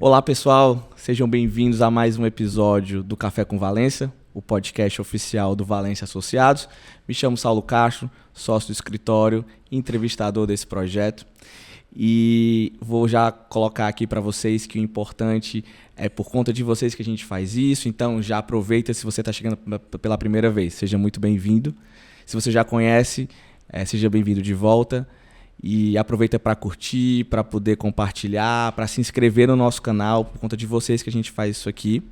Olá, pessoal, sejam bem-vindos a mais um episódio do Café com Valência, o podcast oficial do Valência Associados. Me chamo Saulo Castro, sócio do escritório e entrevistador desse projeto. E vou já colocar aqui para vocês que o importante é por conta de vocês que a gente faz isso, então já aproveita se você está chegando pela primeira vez, seja muito bem-vindo. Se você já conhece, seja bem-vindo de volta. E aproveita para curtir, para poder compartilhar, para se inscrever no nosso canal, por conta de vocês que a gente faz isso aqui.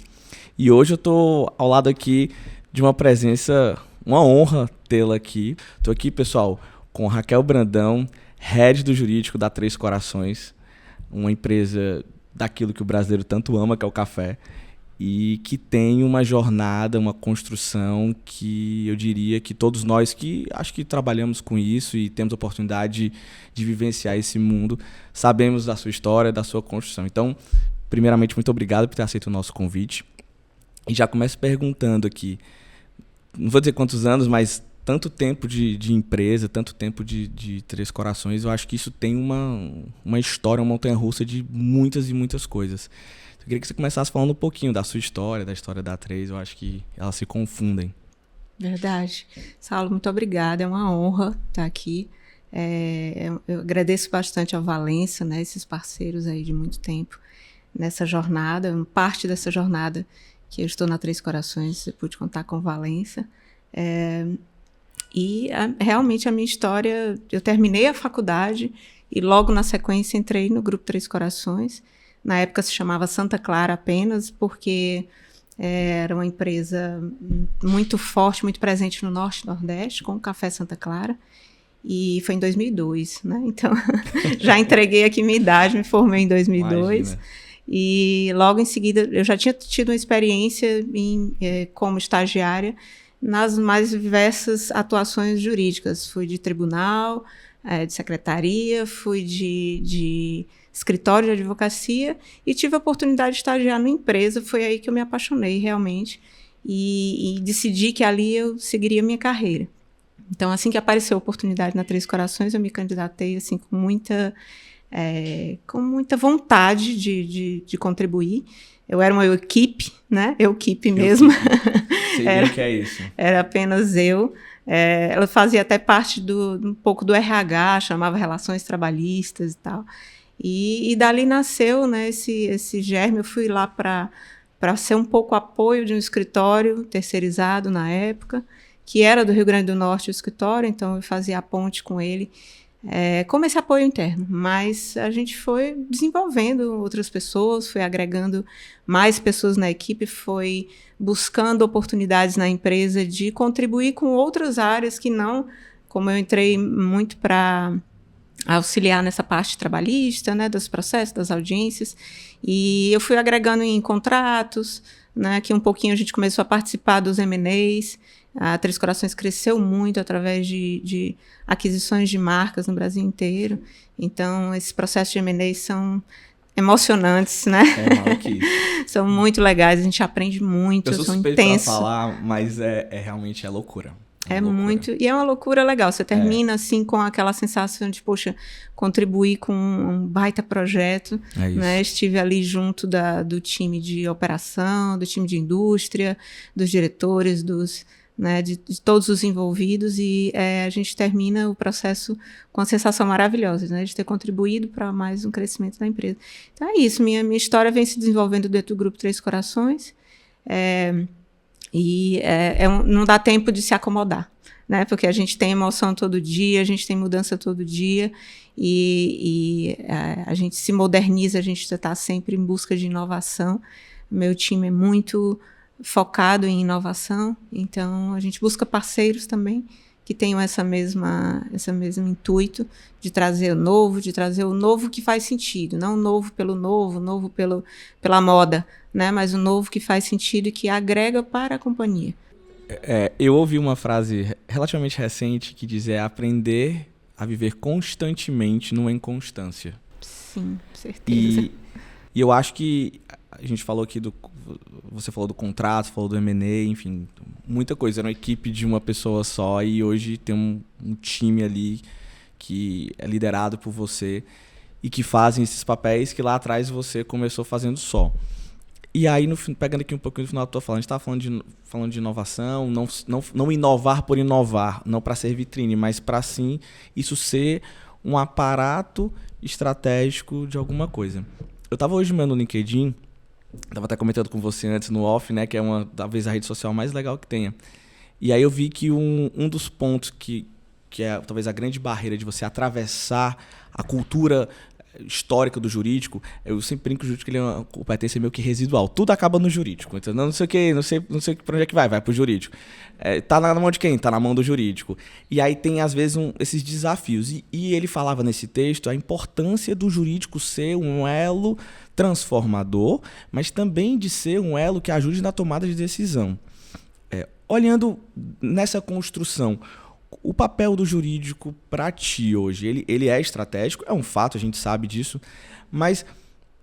E hoje eu estou ao lado aqui de uma presença, uma honra tê-la aqui. Estou aqui, pessoal, com Raquel Brandão, head do jurídico da Três Corações, uma empresa daquilo que o brasileiro tanto ama, que é o café, e que tem uma jornada, uma construção que eu diria que todos nós que acho que trabalhamos com isso e temos a oportunidade de vivenciar esse mundo, sabemos da sua história, da sua construção. Então, primeiramente, muito obrigado por ter aceito o nosso convite. E já começo perguntando aqui, não vou dizer quantos anos, mas tanto tempo de empresa, tanto tempo de Três Corações, eu acho que isso tem uma história, uma montanha-russa de muitas e muitas coisas. Eu queria que você começasse falando um pouquinho da sua história, da história da Três. Eu acho que elas se confundem. Verdade. Saulo, muito obrigada. É uma honra estar aqui. Eu agradeço bastante ao Valência, né, esses parceiros aí de muito tempo nessa jornada. Parte dessa jornada que eu estou na Três Corações, eu pude contar com o Valência. Realmente a minha história, eu terminei a faculdade e logo na sequência entrei no Grupo Três Corações. Na época se chamava Santa Clara apenas, porque era uma empresa muito forte, muito presente no Norte e Nordeste, com o Café Santa Clara. E foi em 2002, né? Então, já entreguei aqui minha idade, me formei em 2002. Imagina. E logo em seguida, eu já tinha tido uma experiência como estagiária nas mais diversas atuações jurídicas. Fui de tribunal, de secretaria, fui de escritório de advocacia e tive a oportunidade de estagiar numa empresa. Foi aí que eu me apaixonei realmente e decidi que ali eu seguiria minha carreira. Então, assim que apareceu a oportunidade na Três Corações, eu me candidatei assim, com muita vontade de contribuir. Eu era uma equipe, né? Equipe mesmo. Sei bem o que é isso. Era apenas eu. Ela fazia até parte um pouco do RH, chamava Relações Trabalhistas e tal. E dali nasceu, né, esse germe. Eu fui lá para ser um pouco apoio de um escritório terceirizado na época, que era do Rio Grande do Norte o escritório, então eu fazia a ponte com ele, como esse apoio interno. Mas a gente foi desenvolvendo outras pessoas, foi agregando mais pessoas na equipe, foi buscando oportunidades na empresa de contribuir com outras áreas que não, como eu entrei muito para auxiliar nessa parte trabalhista, né, dos processos, das audiências, e eu fui agregando em contratos, né, que um pouquinho a gente começou a participar dos M&As. A Três Corações cresceu muito através de aquisições de marcas no Brasil inteiro, então esses processos de M&As são emocionantes, né? São muito legais, a gente aprende muito, são intensos. Eu sou suspeito para falar, mas realmente é loucura. Muito, e é uma loucura legal. Você termina assim com aquela sensação de, poxa, contribuir com um baita projeto, né? Estive ali junto do time de operação, do time de indústria, dos diretores, né, de todos os envolvidos, e a gente termina o processo com uma sensação maravilhosa, né, de ter contribuído para mais um crescimento da empresa. Então é isso, minha história vem se desenvolvendo dentro do Grupo Três Corações. Não dá tempo de se acomodar, né? Porque a gente tem emoção todo dia, a gente tem mudança todo dia e a gente se moderniza, a gente está sempre em busca de inovação. Meu time é muito focado em inovação, então a gente busca parceiros também que tenham esse mesmo intuito de trazer o novo que faz sentido, não o novo pelo novo pela moda, né? Mas o novo que faz sentido e que agrega para a companhia. Eu ouvi uma frase relativamente recente que dizia aprender a viver constantemente numa inconstância. Sim, certeza. E eu acho que a gente falou aqui você falou do contrato, falou do M&A, enfim, muita coisa. Era uma equipe de uma pessoa só e hoje tem um time ali que é liderado por você. e que fazem esses papéis que lá atrás você começou fazendo só. E aí, pegando aqui um pouquinho no final da tua fala, a gente estava falando de inovação, não inovar por inovar, não para ser vitrine, mas para sim isso ser um aparato estratégico de alguma coisa. Eu estava hoje no LinkedIn, estava até comentando com você antes no off, né, que é talvez a rede social mais legal que tenha. E aí eu vi que um dos pontos que é talvez a grande barreira de você atravessar a cultura histórica do jurídico, eu sempre brinco que o jurídico ele é uma competência meio que residual. Tudo acaba no jurídico. Então, não sei para onde é que vai pro jurídico. Tá na mão de quem? Tá na mão do jurídico. E aí tem, às vezes, esses desafios. E ele falava nesse texto a importância do jurídico ser um elo transformador, mas também de ser um elo que ajude na tomada de decisão. Olhando nessa construção, o papel do jurídico para ti hoje, ele é estratégico, é um fato, a gente sabe disso, mas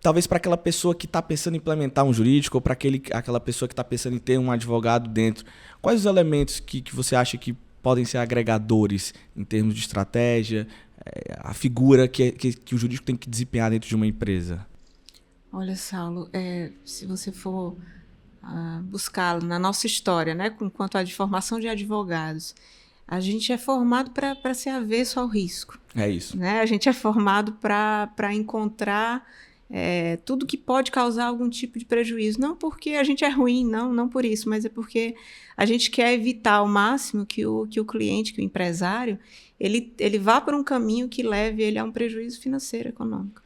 talvez para aquela pessoa que está pensando em implementar um jurídico ou para aquela pessoa que está pensando em ter um advogado dentro, quais os elementos que você acha que podem ser agregadores em termos de estratégia, a figura que o jurídico tem que desempenhar dentro de uma empresa? Olha, Saulo, se você for buscar na nossa história, né, quanto à de formação de advogados, a gente é formado para ser avesso ao risco. É isso. Né? A gente é formado para encontrar tudo que pode causar algum tipo de prejuízo. Não porque a gente é ruim, não por isso, mas é porque a gente quer evitar ao máximo que o cliente, que o empresário, ele vá por um caminho que leve ele a um prejuízo financeiro, econômico.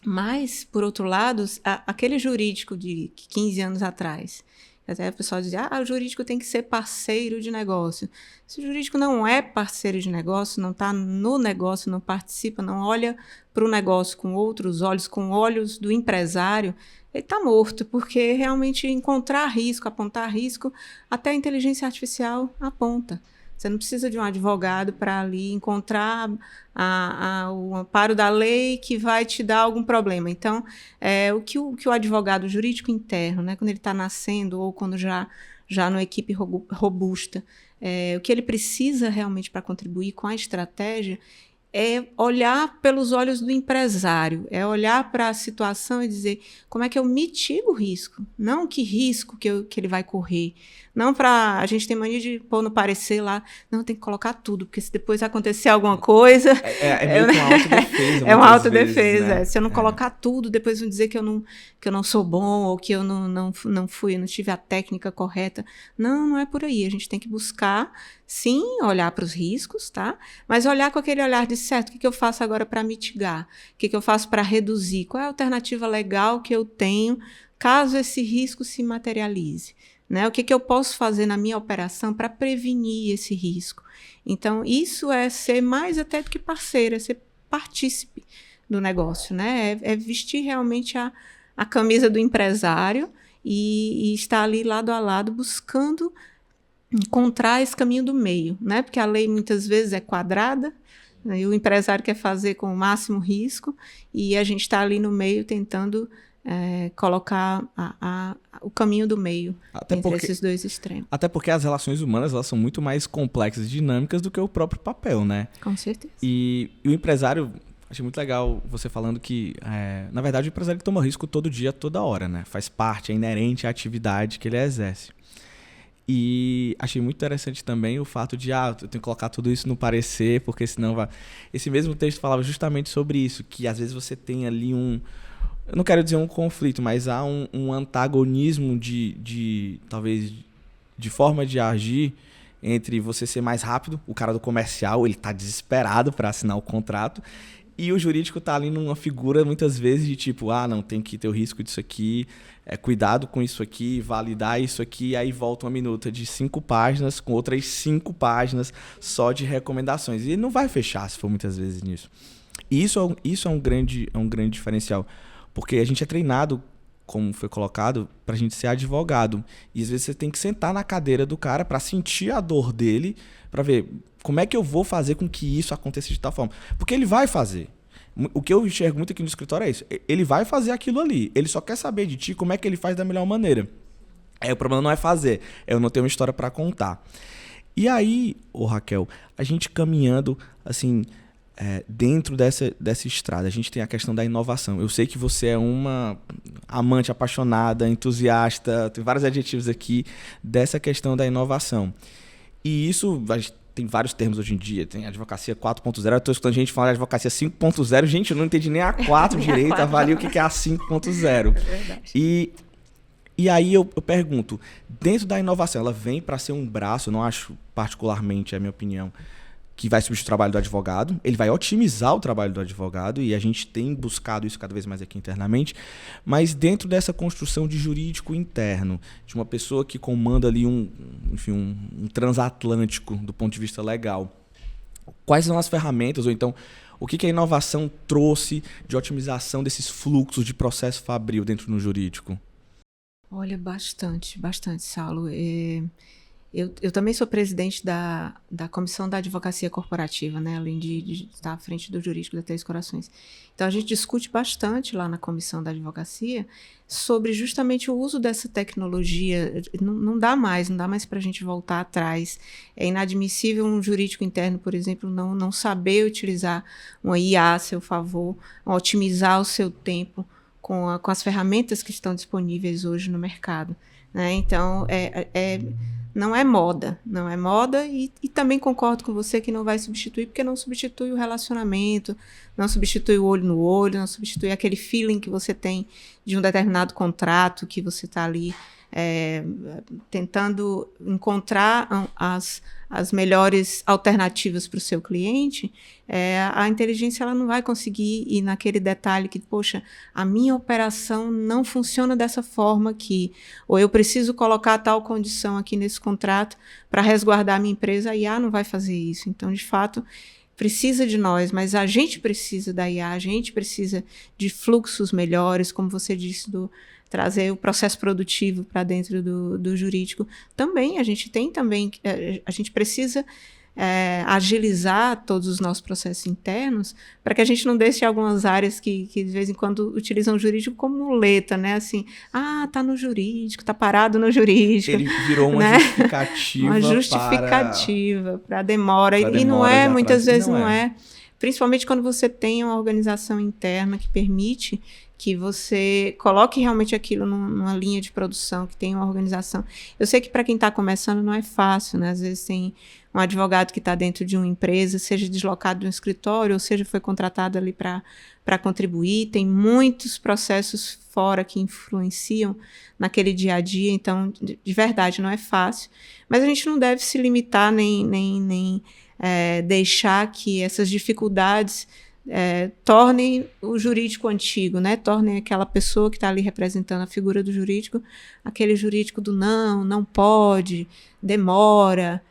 Mas, por outro lado, aquele jurídico de 15 anos atrás, até o pessoal dizia, o jurídico tem que ser parceiro de negócio. Se o jurídico não é parceiro de negócio, não está no negócio, não participa, não olha para o negócio com outros olhos, com olhos do empresário, ele está morto, porque realmente encontrar risco, apontar risco, até a inteligência artificial aponta. Você não precisa de um advogado para ali encontrar o amparo da lei que vai te dar algum problema. Então, o que o advogado jurídico interno, né, quando ele está nascendo ou quando já numa equipe robusta, o que ele precisa realmente para contribuir com a estratégia é olhar pelos olhos do empresário, é olhar para a situação e dizer como é que eu mitigo o risco, não que risco que ele vai correr. Não para... A gente tem mania de pôr no parecer lá, não, tem que colocar tudo, porque se depois acontecer alguma coisa... É meio que uma autodefesa. É uma autodefesa. Vezes, né? Se eu não colocar tudo, depois vão dizer que eu não sou bom, ou que eu não tive a técnica correta. Não é por aí. A gente tem que buscar, sim, olhar para os riscos, tá? Mas olhar com aquele olhar de certo, o que eu faço agora para mitigar? O que eu faço para reduzir? Qual é a alternativa legal que eu tenho caso esse risco se materialize? Né? O que eu posso fazer na minha operação para prevenir esse risco? Então, isso é ser mais até do que parceiro, é ser partícipe do negócio, né? É vestir realmente a camisa do empresário e estar ali lado a lado buscando encontrar esse caminho do meio, né? Porque a lei muitas vezes é quadrada, né? E o empresário quer fazer com o máximo risco e a gente está ali no meio tentando colocar o caminho do meio entre esses dois extremos. Até porque as relações humanas elas são muito mais complexas e dinâmicas do que o próprio papel, né? Com certeza. E o empresário, achei muito legal você falando que, na verdade, o empresário toma risco todo dia, toda hora, né? Faz parte, é inerente à atividade que ele exerce. E achei muito interessante também o fato de, eu tenho que colocar tudo isso no parecer, porque senão vai... Esse mesmo texto falava justamente sobre isso, que às vezes você tem ali eu não quero dizer um conflito, mas há um antagonismo talvez, de forma de agir entre você ser mais rápido, o cara do comercial, ele tá desesperado para assinar o contrato, e o jurídico tá ali numa figura, muitas vezes, de tipo, não, tem que ter o risco disso aqui, cuidado com isso aqui, validar isso aqui, aí volta uma minuta de 5 páginas, com outras 5 páginas só de recomendações. E ele não vai fechar, se for muitas vezes nisso. E isso é um grande diferencial. Porque a gente é treinado, como foi colocado, para a gente ser advogado. E às vezes você tem que sentar na cadeira do cara para sentir a dor dele, para ver como é que eu vou fazer com que isso aconteça de tal forma. Porque ele vai fazer. O que eu enxergo muito aqui no escritório é isso. Ele vai fazer aquilo ali. Ele só quer saber de ti como é que ele faz da melhor maneira. O problema não é fazer. Eu não tenho uma história para contar. E aí, Raquel, a gente caminhando, assim... dentro dessa estrada, a gente tem a questão da inovação. Eu sei que você é uma amante apaixonada, entusiasta, tem vários adjetivos aqui, dessa questão da inovação. E isso, tem vários termos hoje em dia, tem advocacia 4.0, eu estou escutando gente falar de advocacia 5.0, gente, eu não entendi nem a 4 direito, avalia o que é a 5.0. É verdade. E aí eu pergunto, dentro da inovação, ela vem para ser um braço, eu não acho particularmente, é a minha opinião, que vai substituir o trabalho do advogado, ele vai otimizar o trabalho do advogado, e a gente tem buscado isso cada vez mais aqui internamente, mas dentro dessa construção de jurídico interno, de uma pessoa que comanda ali um transatlântico do ponto de vista legal, quais são as ferramentas, ou então, o que a inovação trouxe de otimização desses fluxos de processo fabril dentro do jurídico? Olha, bastante, Saulo. Eu também sou presidente da Comissão da Advocacia Corporativa, né? Além de estar à frente do jurídico da Três Corações. Então, a gente discute bastante lá na Comissão da Advocacia sobre justamente o uso dessa tecnologia. Não dá mais para a gente voltar atrás. É inadmissível um jurídico interno, por exemplo, não saber utilizar uma IA a seu favor, otimizar o seu tempo com as ferramentas que estão disponíveis hoje no mercado, né? Então, não é moda e também concordo com você que não vai substituir, porque não substitui o relacionamento, não substitui o olho no olho, não substitui aquele feeling que você tem de um determinado contrato, que você está ali tentando encontrar as melhores alternativas para o seu cliente. A inteligência ela não vai conseguir ir naquele detalhe que, poxa, a minha operação não funciona dessa forma aqui, ou eu preciso colocar tal condição aqui nesse contrato para resguardar a minha empresa. A IA não vai fazer isso. Então, de fato, precisa de nós, mas a gente precisa da IA, a gente precisa de fluxos melhores, como você disse, trazer o processo produtivo para dentro do jurídico. Também, a gente precisa agilizar todos os nossos processos internos para que a gente não deixe algumas áreas que de vez em quando utilizam o jurídico como muleta, né? Assim, tá no jurídico, tá parado no jurídico. Ele virou uma justificativa. Uma justificativa para demora. E não é, muitas vezes não é. Principalmente quando você tem uma organização interna que permite que você coloque realmente aquilo numa linha de produção, que tem uma organização. Eu sei que para quem está começando não é fácil, né? Às vezes tem um advogado que está dentro de uma empresa, seja deslocado de um escritório, ou seja, foi contratado ali para contribuir. Tem muitos processos fora que influenciam naquele dia a dia, então, de verdade, não é fácil. Mas a gente não deve se limitar nem deixar que essas dificuldades tornem o jurídico antigo, né? Tornem aquela pessoa que está ali representando a figura do jurídico, aquele jurídico do não pode, demora,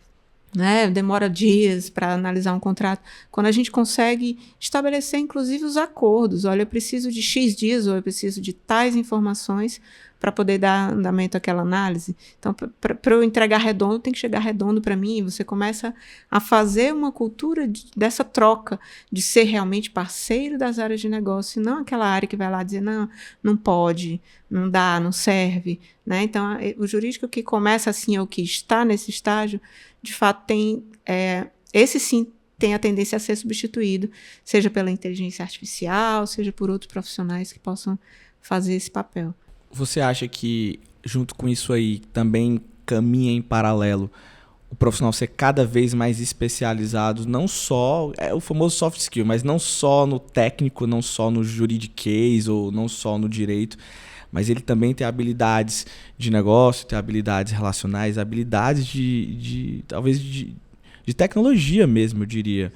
né? Demora dias para analisar um contrato. Quando a gente consegue estabelecer, inclusive, os acordos, olha, eu preciso de X dias ou eu preciso de tais informações para poder dar andamento àquela análise. Então, para eu entregar redondo, tem que chegar redondo para mim. Você começa a fazer uma cultura dessa troca, de ser realmente parceiro das áreas de negócio, e não aquela área que vai lá dizer, não pode, não dá, não serve, né? Então, o jurídico que começa assim, ou que está nesse estágio, de fato, esse sim tem a tendência a ser substituído, seja pela inteligência artificial, seja por outros profissionais que possam fazer esse papel. Você acha que, junto com isso aí, também caminha em paralelo o profissional ser cada vez mais especializado, não só, o famoso soft skill, mas não só no técnico, não só no juridiquês ou não só no direito, mas ele também tem habilidades de negócio, tem habilidades relacionais, habilidades talvez de tecnologia mesmo, eu diria.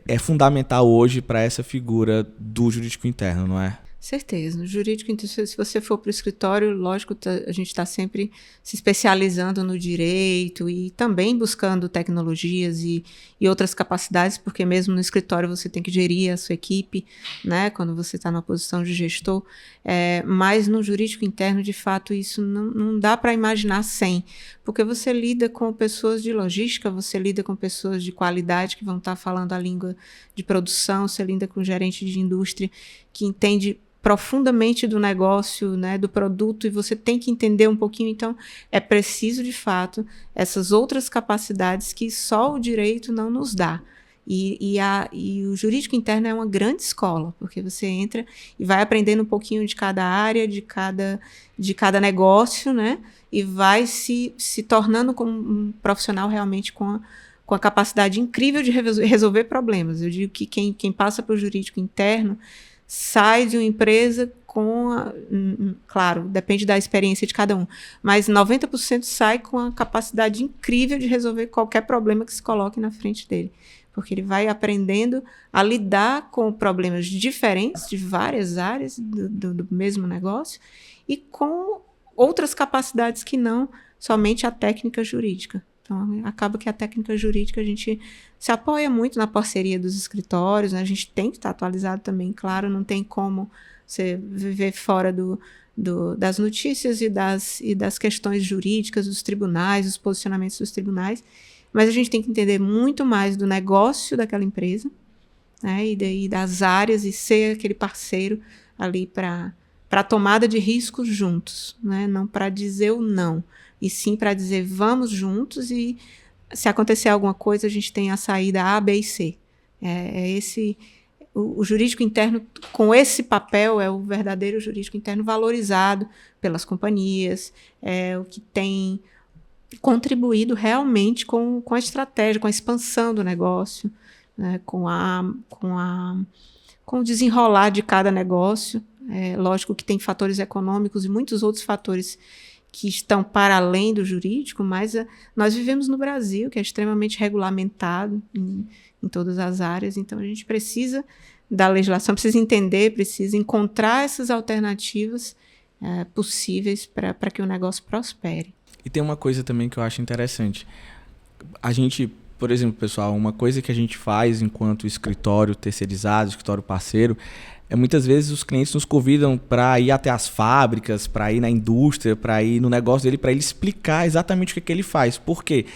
É fundamental hoje para essa figura do jurídico interno, não é? Certeza. No jurídico, então, se você for para o escritório, lógico, a gente está sempre se especializando no direito e também buscando tecnologias e outras capacidades, porque mesmo no escritório você tem que gerir a sua equipe, né, quando você está numa posição de gestor. Mas no jurídico interno, de fato, isso não dá para imaginar sem, porque você lida com pessoas de logística, você lida com pessoas de qualidade que vão estar falando a língua de produção, você lida com gerente de indústria que entende profundamente do negócio, né, do produto, e você tem que entender um pouquinho. Então, é preciso, de fato, essas outras capacidades que só o direito não nos dá. E o jurídico interno é uma grande escola, porque você entra e vai aprendendo um pouquinho de cada área, de cada negócio, né? E vai se tornando como um profissional realmente com a capacidade incrível de resolver problemas. Eu digo que quem passa para o jurídico interno sai de uma empresa claro, depende da experiência de cada um, mas 90% sai com a capacidade incrível de resolver qualquer problema que se coloque na frente dele. Porque ele vai aprendendo a lidar com problemas diferentes de várias áreas do mesmo negócio e com outras capacidades que não somente a técnica jurídica. Então, acaba que a técnica jurídica a gente se apoia muito na parceria dos escritórios, né? A gente tem que estar atualizado também, claro, não tem como você viver fora das notícias e das questões jurídicas dos tribunais, dos posicionamentos dos tribunais, mas a gente tem que entender muito mais do negócio daquela empresa, né? E das áreas, e ser aquele parceiro ali para a tomada de riscos juntos, né? Não para dizer o não, e sim para dizer vamos juntos, e se acontecer alguma coisa a gente tem a saída A, B e C. O jurídico interno com esse papel é o verdadeiro jurídico interno valorizado pelas companhias, é o que tem contribuído realmente com a estratégia, com a expansão do negócio, né, com o desenrolar de cada negócio. Lógico que tem fatores econômicos e muitos outros fatores que estão para além do jurídico, mas nós vivemos no Brasil, que é extremamente regulamentado em todas as áreas, então a gente precisa da legislação, precisa entender, precisa encontrar essas alternativas possíveis para que o negócio prospere. E tem uma coisa também que eu acho interessante. A gente, por exemplo, pessoal, uma coisa que a gente faz enquanto escritório terceirizado, escritório parceiro, muitas vezes os clientes nos convidam para ir até as fábricas, para ir na indústria, para ir no negócio dele, para ele explicar exatamente o que ele faz. Por quê?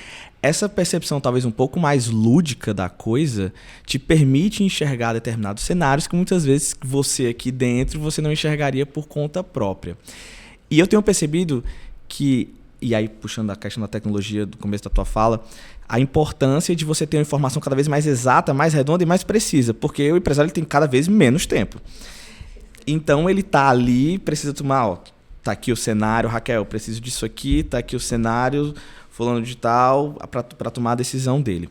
Essa percepção talvez um pouco mais lúdica da coisa te permite enxergar determinados cenários que muitas vezes você aqui dentro você não enxergaria por conta própria. E eu tenho percebido que, e aí puxando a questão da tecnologia do começo da tua fala, a importância de você ter uma informação cada vez mais exata, mais redonda e mais precisa, porque o empresário ele tem cada vez menos tempo. Então ele está ali, precisa tomar, tá aqui o cenário, Raquel, eu preciso disso aqui, tá aqui o cenário, fulano de tal, para tomar a decisão dele.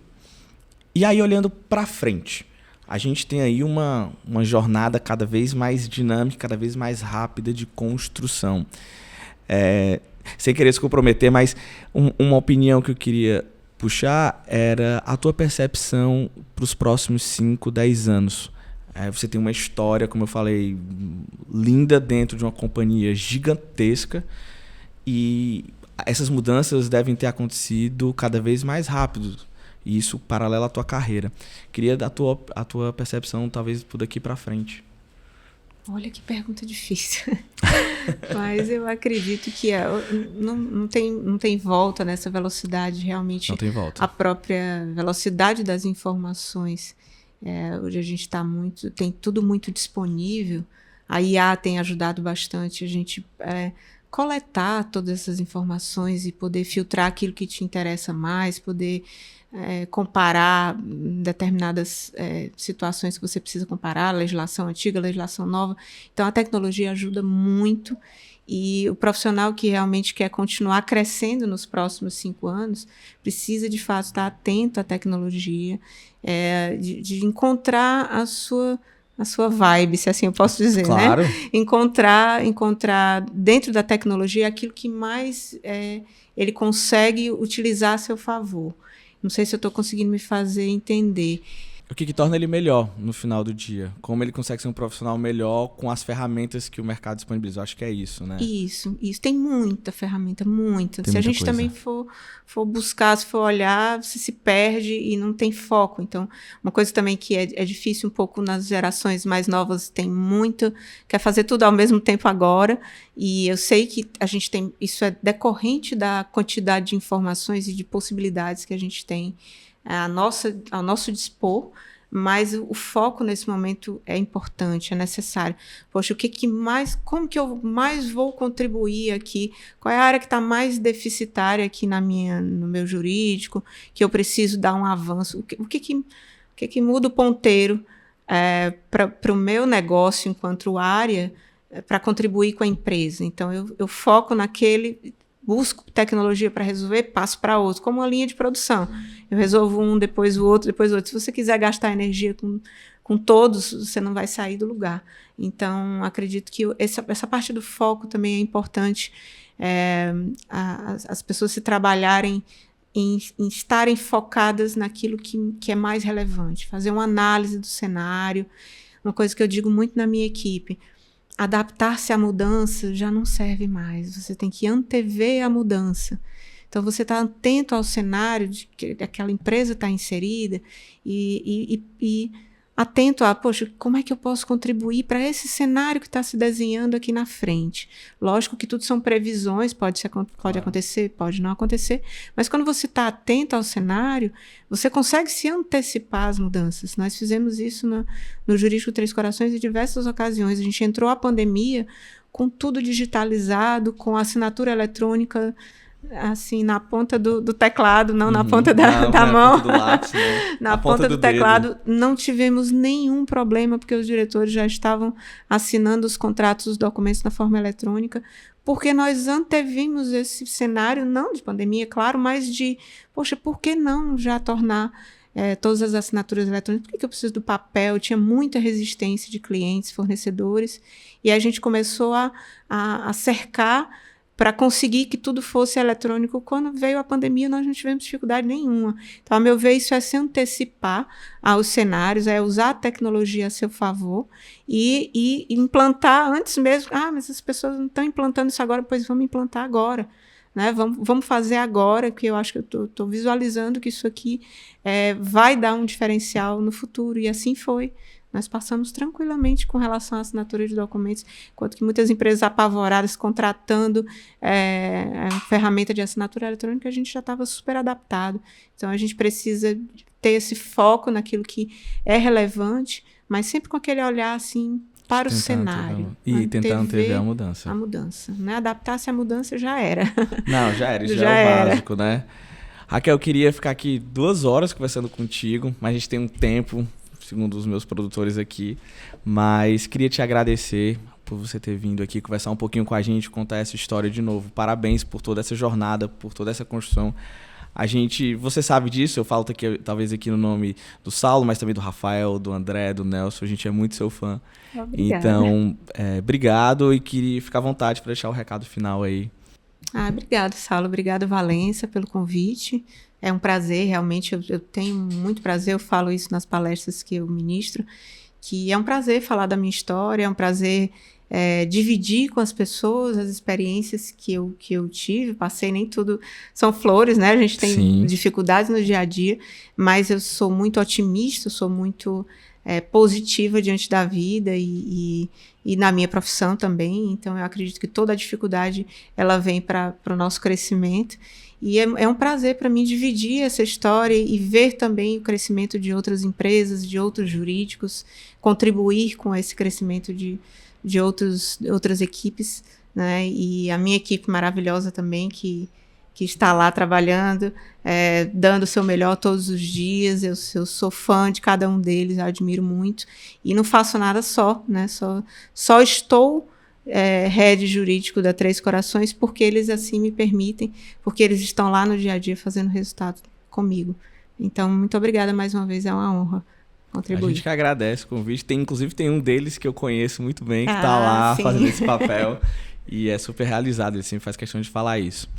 E aí, olhando para frente, a gente tem aí uma jornada cada vez mais dinâmica, cada vez mais rápida de construção. Sem querer se comprometer, mas uma opinião que eu queria puxar era a tua percepção para os próximos 5, 10 anos. Você tem uma história, como eu falei, linda dentro de uma companhia gigantesca, e essas mudanças devem ter acontecido cada vez mais rápido, e isso paralelo à tua carreira. Queria a tua percepção, talvez, por daqui para frente. Olha que pergunta difícil. Mas eu acredito que não tem volta nessa velocidade, realmente. Não tem volta. A própria velocidade das informações. Hoje a gente tem tudo muito disponível. A IA tem ajudado bastante a gente coletar todas essas informações e poder filtrar aquilo que te interessa mais, poder comparar determinadas situações que você precisa comparar, legislação antiga, legislação nova. Então, a tecnologia ajuda muito, e o profissional que realmente quer continuar crescendo nos próximos 5 anos precisa, de fato, estar atento à tecnologia, de encontrar a sua vibe, se assim eu posso dizer, claro, né? Encontrar dentro da tecnologia aquilo que mais ele consegue utilizar a seu favor. Não sei se eu estou conseguindo me fazer entender. O que torna ele melhor no final do dia? Como ele consegue ser um profissional melhor com as ferramentas que o mercado disponibiliza? Eu acho que é isso, né? Isso. Tem muita ferramenta, muita. Tem se a gente coisa. também for buscar, se for olhar, você se perde e não tem foco. Então, uma coisa também que é difícil um pouco nas gerações mais novas, tem muito, quer fazer tudo ao mesmo tempo agora, e eu sei que a gente tem, isso é decorrente da quantidade de informações e de possibilidades que a gente tem ao nosso dispor, mas o foco nesse momento é importante, é necessário. Poxa, como que eu mais vou contribuir aqui? Qual é a área que está mais deficitária aqui no meu jurídico, que eu preciso dar um avanço? O que que muda o ponteiro para o meu negócio enquanto área para contribuir com a empresa. Então, eu foco naquele, busco tecnologia para resolver, passo para outro, como uma linha de produção. Eu resolvo um, depois o outro, depois o outro. Se você quiser gastar energia com todos, você não vai sair do lugar. Então, acredito que essa parte do foco também é importante. As pessoas se trabalharem em estarem focadas naquilo que é mais relevante, fazer uma análise do cenário. Uma coisa que eu digo muito na minha equipe: adaptar-se à mudança já não serve mais, você tem que antever a mudança. Então, você está atento ao cenário de que aquela empresa está inserida e atento a, poxa, como é que eu posso contribuir para esse cenário que está se desenhando aqui na frente? Lógico que tudo são previsões, pode acontecer, pode não acontecer, mas quando você está atento ao cenário, você consegue se antecipar às mudanças. Nós fizemos isso no Jurídico Três Corações em diversas ocasiões. A gente entrou à pandemia com tudo digitalizado, com a assinatura eletrônica assim, na ponta do teclado, não na ponta da mão. Na ponta do lápis, né? Na ponta do teclado, não tivemos nenhum problema, porque os diretores já estavam assinando os contratos, os documentos na forma eletrônica, porque nós antevimos esse cenário, não de pandemia, claro, mas de, poxa, por que não já tornar todas as assinaturas eletrônicas? Por que eu preciso do papel? Tinha muita resistência de clientes, fornecedores, e a gente começou a cercar para conseguir que tudo fosse eletrônico. Quando veio a pandemia, nós não tivemos dificuldade nenhuma. Então, a meu ver, isso é se antecipar aos cenários, é usar a tecnologia a seu favor e implantar antes mesmo. Mas as pessoas não estão implantando isso agora, pois vamos implantar agora. Né? Vamos fazer agora, que eu acho que eu estou visualizando que isso aqui vai dar um diferencial no futuro. E assim foi. Nós passamos tranquilamente com relação à assinatura de documentos, enquanto que muitas empresas apavoradas contratando a ferramenta de assinatura eletrônica, a gente já estava super adaptado. Então, a gente precisa ter esse foco naquilo que é relevante, mas sempre com aquele olhar assim para o cenário. E tentar antever a mudança. A mudança. Né? Adaptar-se à mudança já era. Não, já era. Isso já é o básico, né? Raquel, eu queria ficar aqui 2 horas conversando contigo, mas a gente tem um tempo, segundo os meus produtores aqui, mas queria te agradecer por você ter vindo aqui conversar um pouquinho com a gente, contar essa história de novo. Parabéns por toda essa jornada, por toda essa construção. Você sabe disso, eu falo aqui, talvez aqui no nome do Saulo, mas também do Rafael, do André, do Nelson, a gente é muito seu fã. Obrigada. Então, obrigado, e queria ficar à vontade para deixar o recado final aí. Obrigado, Saulo. Obrigado, Valência, pelo convite. É um prazer, realmente, eu tenho muito prazer, eu falo isso nas palestras que eu ministro, que é um prazer falar da minha história, é um prazer dividir com as pessoas as experiências que eu tive, passei, nem tudo são flores, né? A gente tem Sim. dificuldades no dia a dia, mas eu sou muito otimista, sou muito positiva diante da vida e na minha profissão também, então eu acredito que toda a dificuldade ela vem para o nosso crescimento. E é um prazer para mim dividir essa história e ver também o crescimento de outras empresas, de outros jurídicos, contribuir com esse crescimento de outras equipes, né? E a minha equipe maravilhosa também, que está lá trabalhando, dando o seu melhor todos os dias. Eu sou fã de cada um deles, admiro muito. E não faço nada só, né? Só estou head jurídico da Três Corações porque eles assim me permitem, porque eles estão lá no dia a dia fazendo resultado comigo. Então, muito obrigada mais uma vez, é uma honra contribuir. A gente que agradece o convite. Inclusive tem um deles que eu conheço muito bem, que está lá sim. fazendo esse papel e é super realizado, ele sempre faz questão de falar isso.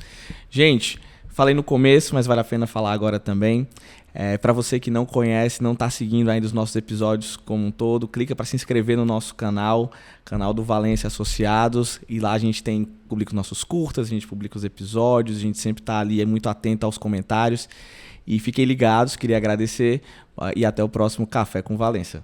Gente, falei no começo, mas vale a pena falar agora também. Para você que não conhece, não está seguindo ainda os nossos episódios como um todo, clica para se inscrever no nosso canal do Valência Associados, e lá a gente publica os nossos curtas, a gente publica os episódios, a gente sempre está ali, muito atento aos comentários. E fiquem ligados, queria agradecer e até o próximo Café com Valência.